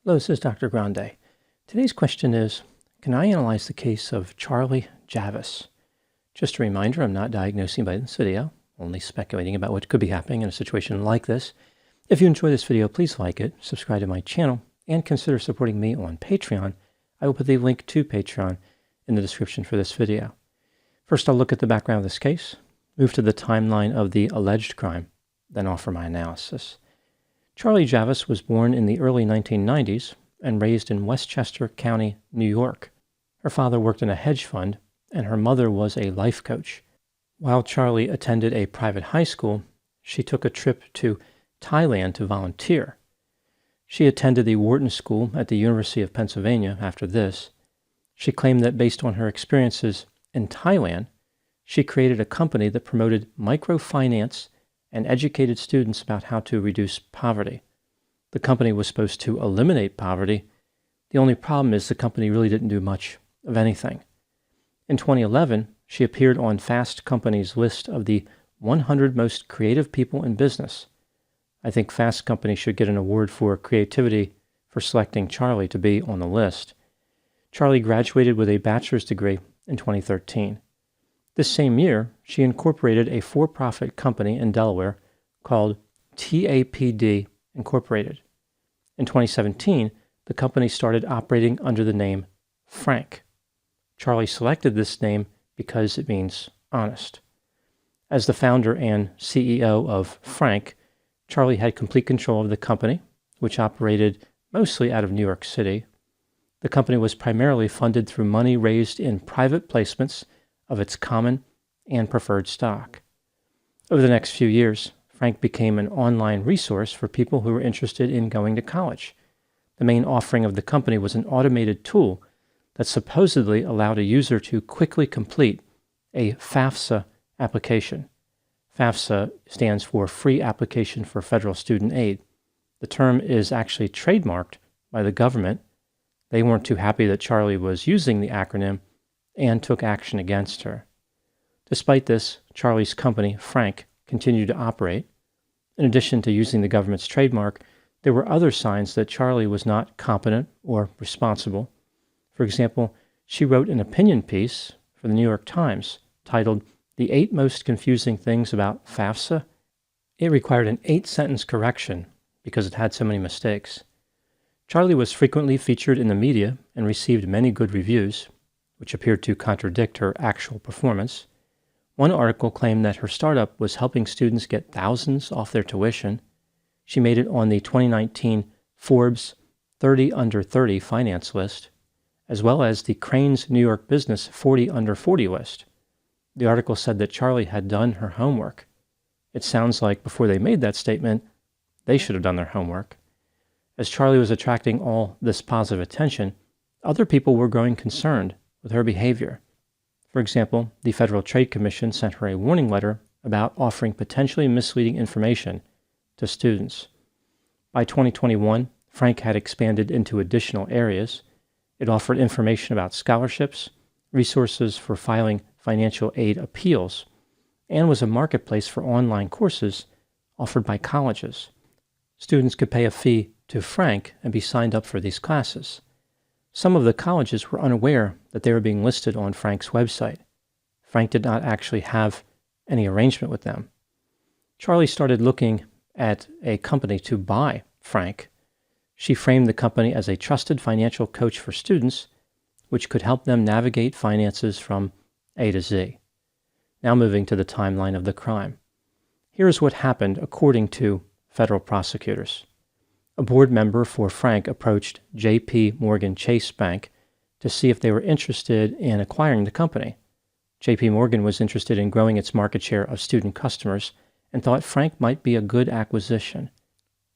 Hello, this is Dr. Grande. Today's question is, can I analyze the case of Charlie Javice? Just a reminder, I'm not diagnosing by this video, only speculating about what could be happening in a situation like this. If you enjoy this video, please like it, subscribe to my channel, and consider supporting me on Patreon. I will put the link to Patreon in the description for this video. First, I'll look at the background of this case, move to the timeline of the alleged crime, then offer my analysis. Charlie Javice was born in the early 1990s and raised in Westchester County, New York. Her father worked in a hedge fund, and her mother was a life coach. While Charlie attended a private high school, she took a trip to Thailand to volunteer. She attended the Wharton School at the University of Pennsylvania after this. She claimed that based on her experiences in Thailand, she created a company that promoted microfinance and educated students about how to reduce poverty. The company was supposed to eliminate poverty. The only problem is the company really didn't do much of anything. In 2011, she appeared on Fast Company's list of the 100 most creative people in business. I think Fast Company should get an award for creativity for selecting Charlie to be on the list. Charlie graduated with a bachelor's degree in 2013. This same year, she incorporated a for-profit company in Delaware called TAPD Incorporated. In 2017, the company started operating under the name Frank. Charlie selected this name because it means honest. As the founder and CEO of Frank, Charlie had complete control of the company, which operated mostly out of New York City. The company was primarily funded through money raised in private placements of its common and preferred stock. Over the next few years, Frank became an online resource for people who were interested in going to college. The main offering of the company was an automated tool that supposedly allowed a user to quickly complete a FAFSA application. FAFSA stands for Free Application for Federal Student Aid. The term is actually trademarked by the government. They weren't too happy that Charlie was using the acronym and took action against her. Despite this, Charlie's company, Frank, continued to operate. In addition to using the government's trademark, there were other signs that Charlie was not competent or responsible. For example, she wrote an opinion piece for the New York Times titled "The 8 Most Confusing Things About FAFSA." It required an 8-sentence correction because it had so many mistakes. Charlie was frequently featured in the media and received many good reviews, which appeared to contradict her actual performance. One article claimed that her startup was helping students get thousands off their tuition. She made it on the 2019 Forbes 30 Under 30 finance list, as well as the Crain's New York Business 40 Under 40 list. The article said that Charlie had done her homework. It sounds like before they made that statement, they should have done their homework. As Charlie was attracting all this positive attention, other people were growing concerned with her behavior. For example, the Federal Trade Commission sent her a warning letter about offering potentially misleading information to students. By 2021, Frank had expanded into additional areas. It offered information about scholarships, resources for filing financial aid appeals, and was a marketplace for online courses offered by colleges. Students could pay a fee to Frank and be signed up for these classes. Some of the colleges were unaware that they were being listed on Frank's website. Frank did not actually have any arrangement with them. Charlie started looking at a company to buy Frank. She framed the company as a trusted financial coach for students, which could help them navigate finances from A to Z. Now moving to the timeline of the crime. Here's what happened according to federal prosecutors. A board member for Frank approached J.P. Morgan Chase Bank to see if they were interested in acquiring the company. J.P. Morgan was interested in growing its market share of student customers and thought Frank might be a good acquisition.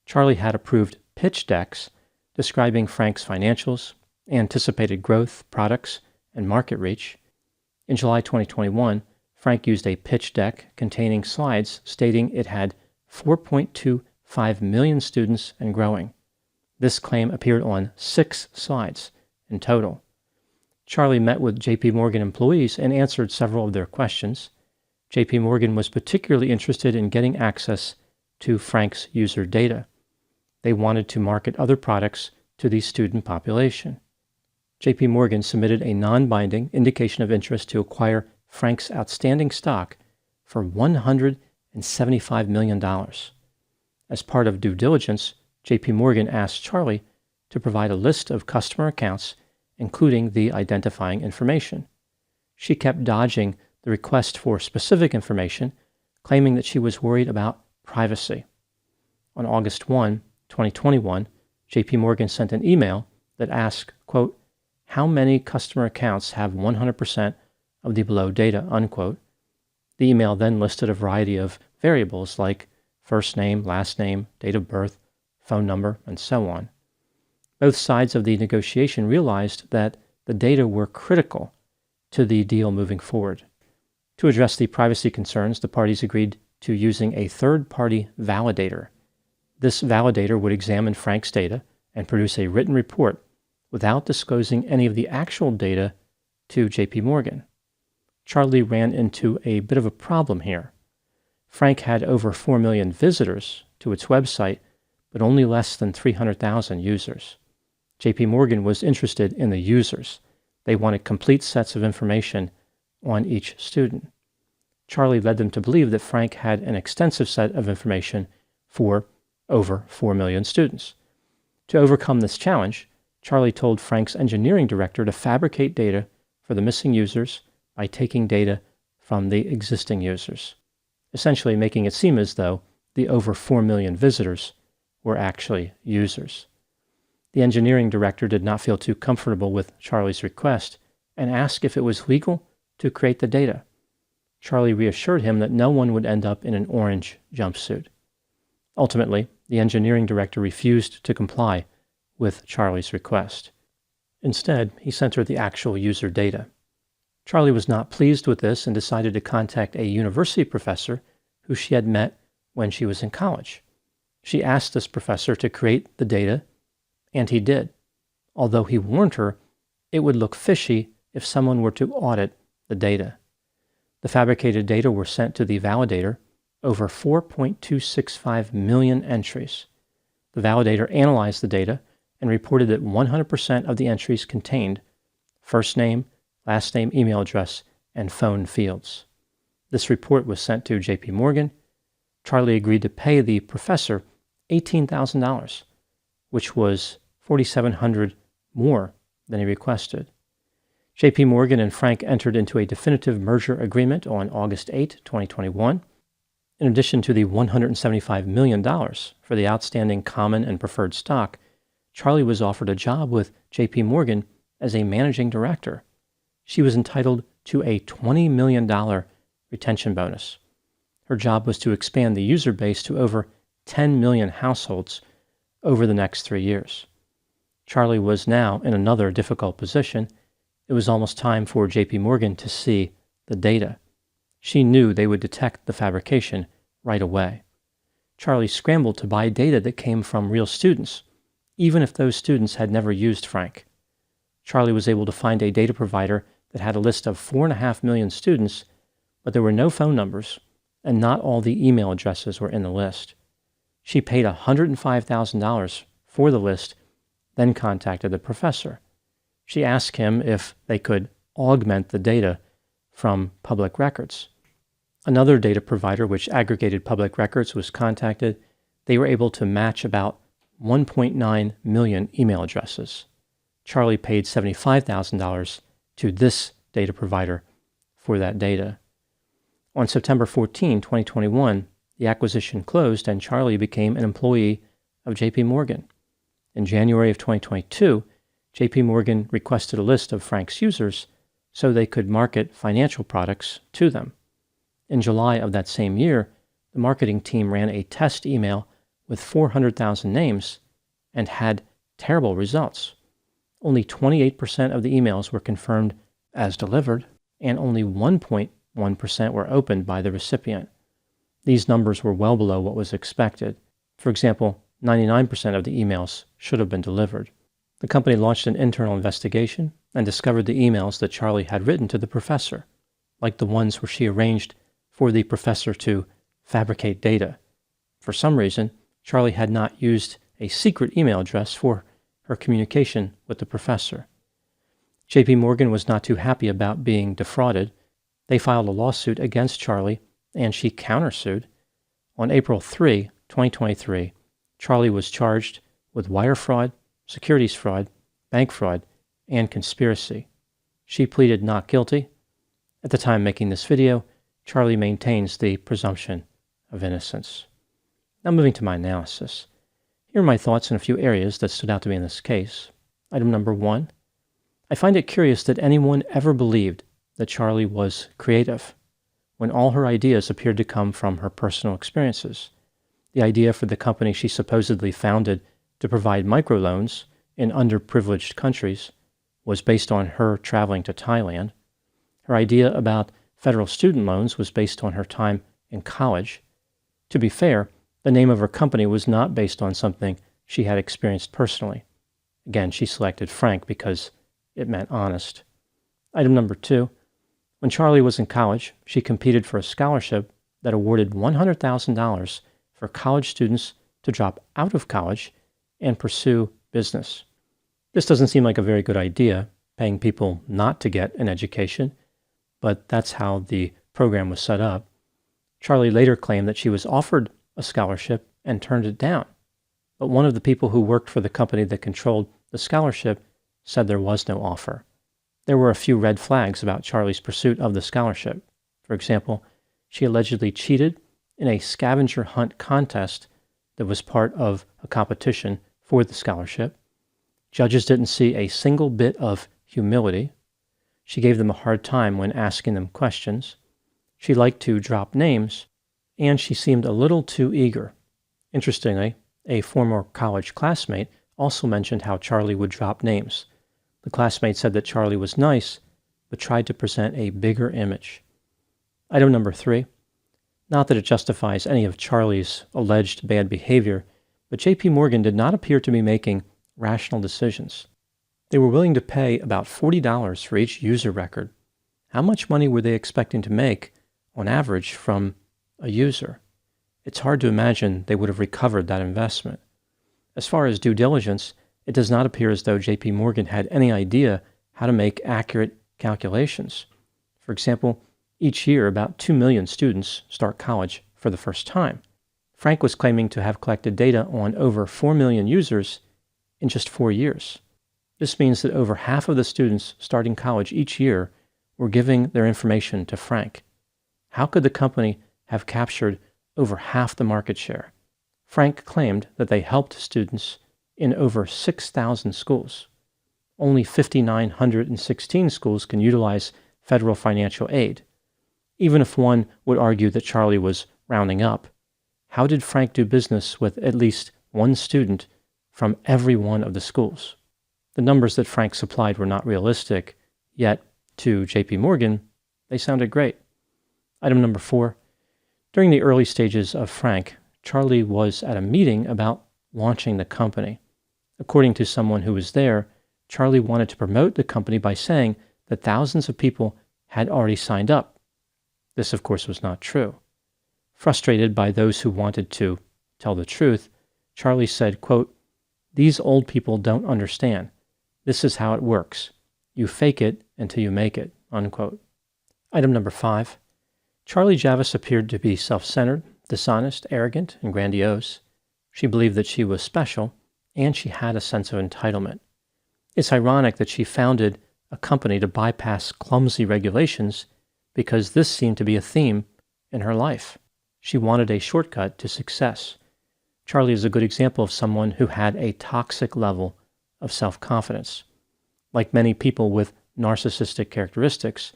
Charlie had approved pitch decks describing Frank's financials, anticipated growth, products, and market reach. In July 2021, Frank used a pitch deck containing slides stating it had 4.25 million students and growing. This claim appeared on 6 slides in total. Charlie met with J.P. Morgan employees and answered several of their questions. J.P. Morgan was particularly interested in getting access to Frank's user data. They wanted to market other products to the student population. JP Morgan submitted a non-binding indication of interest to acquire Frank's outstanding stock for $175 million. As part of due diligence, JP Morgan asked Charlie to provide a list of customer accounts, including the identifying information. She kept dodging the request for specific information, claiming that she was worried about privacy. On August 1, 2021, JP Morgan sent an email that asked, quote, "How many customer accounts have 100% of the below data?" unquote. The email then listed a variety of variables like first name, last name, date of birth, phone number, and so on. Both sides of the negotiation realized that the data were critical to the deal moving forward. To address the privacy concerns, the parties agreed to using a third-party validator. This validator would examine Frank's data and produce a written report without disclosing any of the actual data to JP Morgan. Charlie ran into a bit of a problem here. Frank had over 4 million visitors to its website, but only less than 300,000 users. JP Morgan was interested in the users. They wanted complete sets of information on each student. Charlie led them to believe that Frank had an extensive set of information for over 4 million students. To overcome this challenge, Charlie told Frank's engineering director to fabricate data for the missing users by taking data from the existing users, essentially making it seem as though the over 4 million visitors were actually users. The engineering director did not feel too comfortable with Charlie's request and asked if it was legal to create the data. Charlie reassured him that no one would end up in an orange jumpsuit. Ultimately, the engineering director refused to comply with Charlie's request. Instead, he sent her the actual user data. Charlie was not pleased with this and decided to contact a university professor who she had met when she was in college. She asked this professor to create the data, and he did, although he warned her it would look fishy if someone were to audit the data. The fabricated data were sent to the validator, over 4.265 million entries. The validator analyzed the data and reported that 100% of the entries contained first name, last name, email address, and phone fields. This report was sent to JP Morgan. Charlie agreed to pay the professor $18,000, which was $4,700 more than he requested. JP Morgan and Frank entered into a definitive merger agreement on August 8, 2021. In addition to the $175 million for the outstanding common and preferred stock, Charlie was offered a job with JP Morgan as a managing director. She was entitled to a $20 million retention bonus. Her job was to expand the user base to over 10 million households over the next 3 years. Charlie was now in another difficult position. It was almost time for JP Morgan to see the data. She knew they would detect the fabrication right away. Charlie scrambled to buy data that came from real students, even if those students had never used Frank. Charlie was able to find a data provider that had a list of 4.5 million students, but there were no phone numbers, and not all the email addresses were in the list. She paid $105,000 for the list, then contacted the professor. She asked him if they could augment the data from public records. Another data provider which aggregated public records was contacted. They were able to match about 1.9 million email addresses. Charlie paid $75,000 to this data provider for that data. On September 14, 2021, the acquisition closed and Charlie became an employee of JP Morgan. In January of 2022, JP Morgan requested a list of Frank's users so they could market financial products to them. In July of that same year, the marketing team ran a test email with 400,000 names and had terrible results. Only 28% of the emails were confirmed as delivered, and only 1.1% were opened by the recipient. These numbers were well below what was expected. For example, 99% of the emails should have been delivered. The company launched an internal investigation and discovered the emails that Charlie had written to the professor, like the ones where she arranged for the professor to fabricate data. For some reason, Charlie had not used a secret email address for her communication with the professor. J.P. Morgan was not too happy about being defrauded. They filed a lawsuit against Charlie, and she countersued. On April 3, 2023, Charlie was charged with wire fraud, securities fraud, bank fraud, and conspiracy. She pleaded not guilty. At the time making this video, Charlie maintains the presumption of innocence. Now moving to my analysis. Here are my thoughts in a few areas that stood out to me in this case. Item number 1. I find it curious that anyone ever believed that Charlie was creative, when all her ideas appeared to come from her personal experiences. The idea for the company she supposedly founded to provide microloans in underprivileged countries was based on her traveling to Thailand. Her idea about federal student loans was based on her time in college. To be fair, the name of her company was not based on something she had experienced personally. Again, she selected Frank because it meant honest. Item number 2. When Charlie was in college, she competed for a scholarship that awarded $100,000 for college students to drop out of college and pursue business. This doesn't seem like a very good idea, paying people not to get an education, but that's how the program was set up. Charlie later claimed that she was offered a scholarship and turned it down, but one of the people who worked for the company that controlled the scholarship said there was no offer. There were a few red flags about Charlie's pursuit of the scholarship. For example, she allegedly cheated in a scavenger hunt contest that was part of a competition for the scholarship. Judges didn't see a single bit of humility. She gave them a hard time when asking them questions. She liked to drop names, and she seemed a little too eager. Interestingly, a former college classmate also mentioned how Charlie would drop names. The classmate said that Charlie was nice, but tried to present a bigger image. Item number 3. Not that it justifies any of Charlie's alleged bad behavior, but J.P. Morgan did not appear to be making rational decisions. They were willing to pay about $40 for each user record. How much money were they expecting to make, on average, from a user? It's hard to imagine they would have recovered that investment. As far as due diligence, it does not appear as though J.P. Morgan had any idea how to make accurate calculations. For example, each year about 2 million students start college for the first time. Frank was claiming to have collected data on over 4 million users in just 4 years. This means that over half of the students starting college each year were giving their information to Frank. How could the company have captured over half the market share? Frank claimed that they helped students in over 6,000 schools. Only 5,916 schools can utilize federal financial aid. Even if one would argue that Charlie was rounding up, how did Frank do business with at least one student from every one of the schools? The numbers that Frank supplied were not realistic, yet, to J.P. Morgan, they sounded great. Item number 4. During the early stages of Frank, Charlie was at a meeting about launching the company. According to someone who was there, Charlie wanted to promote the company by saying that thousands of people had already signed up. This, of course, was not true. Frustrated by those who wanted to tell the truth, Charlie said, quote, "These old people don't understand. This is how it works. You fake it until you make it," unquote. Item number 5. Charlie Javice appeared to be self-centered, dishonest, arrogant, and grandiose. She believed that she was special, and she had a sense of entitlement. It's ironic that she founded a company to bypass clumsy regulations because this seemed to be a theme in her life. She wanted a shortcut to success. Charlie is a good example of someone who had a toxic level of self-confidence. Like many people with narcissistic characteristics,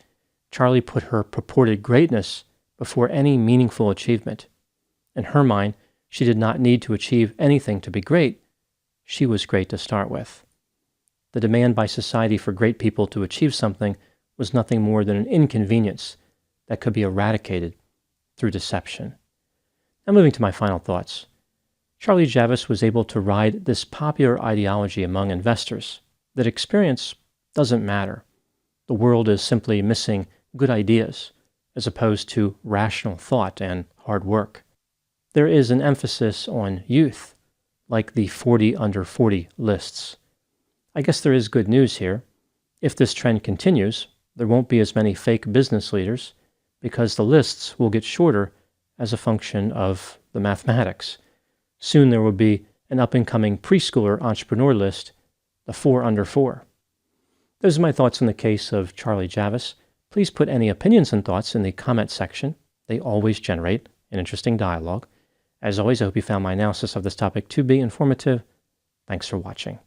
Charlie put her purported greatness before any meaningful achievement. In her mind, she did not need to achieve anything to be great. She was great to start with. The demand by society for great people to achieve something was nothing more than an inconvenience that could be eradicated through deception. Now moving to my final thoughts. Charlie Javice was able to ride this popular ideology among investors that experience doesn't matter. The world is simply missing good ideas as opposed to rational thought and hard work. There is an emphasis on youth, like the 40 under 40 lists. I guess there is good news here. If this trend continues, there won't be as many fake business leaders because the lists will get shorter as a function of the mathematics. Soon there will be an up-and-coming preschooler entrepreneur list, the 4 under 4. Those are my thoughts on the case of Charlie Javice. Please put any opinions and thoughts in the comment section. They always generate an interesting dialogue. As always, I hope you found my analysis of this topic to be informative. Thanks for watching.